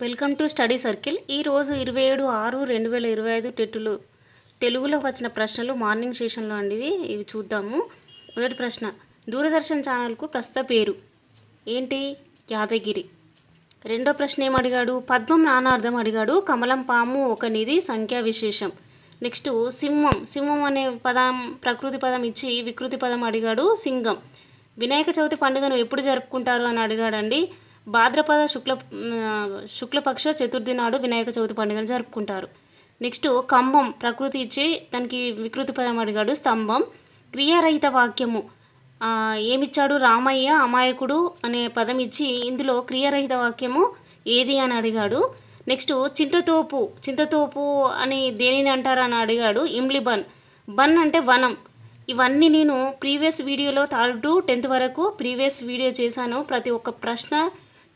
Welcome to study circle. ఈరోజు 27/6/2025 టెట్టులు తెలుగులో వచ్చిన ప్రశ్నలు మార్నింగ్ సెషన్లో అండి. ఇవి చూద్దాము. మొదటి ప్రశ్న, దూరదర్శన్ ఛానల్కు ప్రస్తుత పేరు ఏంటి? యాదగిరి. రెండో ప్రశ్న ఏమడిగాడు? పద్మం నానార్థం అడిగాడు. కమలం పాము ఒక నిధి సంఖ్యా విశేషం. నెక్స్ట్ సింహం. సింహం అనే పదం ప్రకృతి పదం ఇచ్చి వికృతి పదం అడిగాడు. సింగం. వినాయక చవితి పండుగను ఎప్పుడు జరుపుకుంటారు అని అడిగాడండి. భాద్రపద శుక్లపక్ష చతుర్థి నాడు వినాయక చవితి పండుగను జరుపుకుంటారు. నెక్స్ట్ కంబం ప్రకృతి ఇచ్చి దానికి వికృతి పదం అడిగాడు. స్తంభం. క్రియారహిత వాక్యము ఏమిచ్చాడు? రామయ్య అమాయకుడు అనే పదం ఇచ్చి ఇందులో క్రియారహిత వాక్యము ఏది అని అడిగాడు. నెక్స్ట్ చింతతోపు అని దేనిని అంటారు అని అడిగాడు. ఇమ్లిబన్. బన్ అంటే వనం. ఇవన్నీ నేను ప్రీవియస్ వీడియోలో 3rd to 10th వరకు ప్రీవియస్ వీడియో చేశాను. ప్రతి ఒక్క ప్రశ్న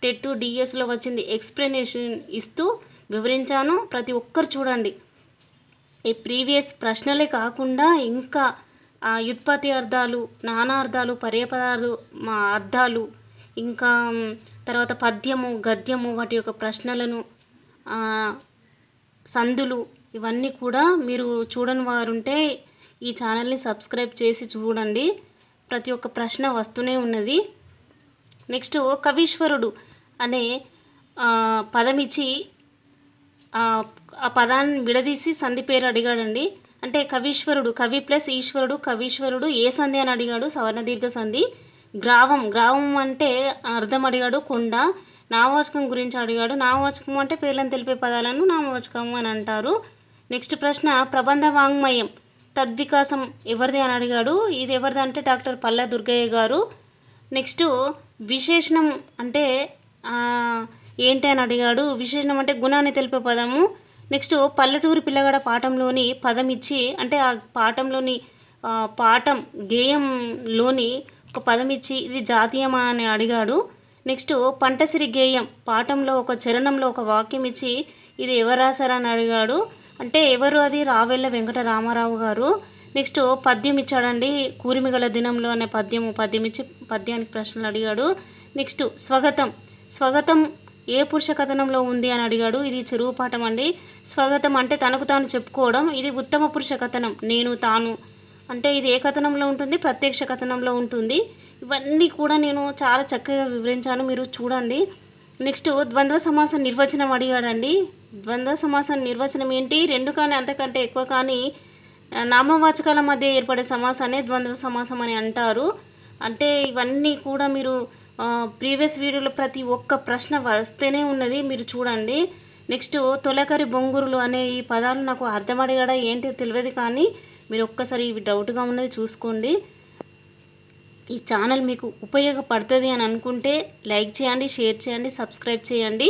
టెట్ డిఎస్లో వచ్చింది ఎక్స్ప్లెనేషన్ ఇస్తూ వివరించాను. ప్రతి ఒక్కరు చూడండి. ఈ ప్రీవియస్ ప్రశ్నలే కాకుండా ఇంకా వ్యుత్పత్తి అర్థాలు, నానార్థాలు, పర్యాపదాలు, అర్థాలు, ఇంకా తర్వాత పద్యము, గద్యము, వాటి యొక్క ప్రశ్నలను, సందులు, ఇవన్నీ కూడా మీరు చూడని వారుంటే ఈ ఛానల్ని సబ్స్క్రైబ్ చేసి చూడండి. ప్రతి ఒక్క ప్రశ్న వస్తూనే ఉన్నది. నెక్స్ట్ కవీశ్వరుడు అనే పదం ఇచ్చి ఆ పదాన్ని విడదీసి సంధి పేరు అడిగాడండి. అంటే కవీశ్వరుడు, కవి ప్లస్ ఈశ్వరుడు, కవీశ్వరుడు ఏ సంధి అని అడిగాడు? సవర్ణదీర్ఘ సంధి. గ్రావం అంటే అర్థం అడిగాడు. కొండ. నామవాచకం గురించి అడిగాడు. నామవాచకం అంటే పేర్లను తెలిపే పదాలను నామవాచకం అని అంటారు. నెక్స్ట్ ప్రశ్న, ప్రబంధ వాంగ్మయం తద్వికాసం ఎవరిది అని అడిగాడు. ఇది ఎవరిది అంటే డాక్టర్ పల్లా దుర్గయ్య గారు. నెక్స్ట్ విశేషణం అంటే ఏంటి అని అడిగాడు. విశేషణం అంటే గుణాన్ని తెలిపే పదము. నెక్స్ట్ పల్లెటూరు పిల్లగాడ పాఠంలోని పదం ఇచ్చి అంటే ఆ పాఠంలోని పాఠం గేయంలోని ఒక పదం ఇచ్చి ఇది జాతీయమా అని అడిగాడు. నెక్స్ట్ పంటసిరి గేయం పాఠంలో ఒక చరణంలో ఒక వాక్యం ఇచ్చి ఇది ఎవరు రాశారని అడిగాడు. అంటే ఎవరు అది? రావెళ్ళ వెంకట రామారావు గారు. నెక్స్ట్ పద్యం ఇచ్చాడండి. కూరిమిగల దినంలో అనే పద్యం ఇచ్చి పద్యానికి ప్రశ్నలు అడిగాడు. నెక్స్ట్ స్వగతం ఏ పురుష కథనంలో ఉంది అని అడిగాడు. ఇది చెరువు పాఠం అండి. స్వగతం అంటే తనకు తాను చెప్పుకోవడం. ఇది ఉత్తమ పురుష కథనం, నేను తాను. అంటే ఇది ఏ కథనంలో ఉంటుంది? ప్రత్యక్ష కథనంలో ఉంటుంది. ఇవన్నీ కూడా నేను చాలా చక్కగా వివరించాను, మీరు చూడండి. నెక్స్ట్ ద్వంద్వ సమాసం నిర్వచనం అడిగాడండి. ద్వంద్వ సమాసం నిర్వచనం ఏంటి? రెండు కానీ అంతకంటే ఎక్కువ కానీ నామవాచకాల మధ్య ఏర్పడే సమాసాన్ని ద్వంద్వ సమాసం అని అంటారు. అంటే ఇవన్నీ కూడా మీరు ప్రీవియస్ వీడియోలో ప్రతి ఒక్క ప్రశ్న వస్తేనే ఉన్నది, మీరు చూడండి. నెక్స్ట్ తొలకరి బొంగురులు అనే ఈ పదాలు నాకు అర్థం అడిగాడా ఏంటి తెలియదు, కానీ మీరు ఒక్కసారి ఇవి డౌట్గా ఉన్నది చూసుకోండి. ఈ ఛానల్ మీకు ఉపయోగపడుతుంది అని అనుకుంటే లైక్ చేయండి, షేర్ చేయండి, సబ్స్క్రైబ్ చేయండి.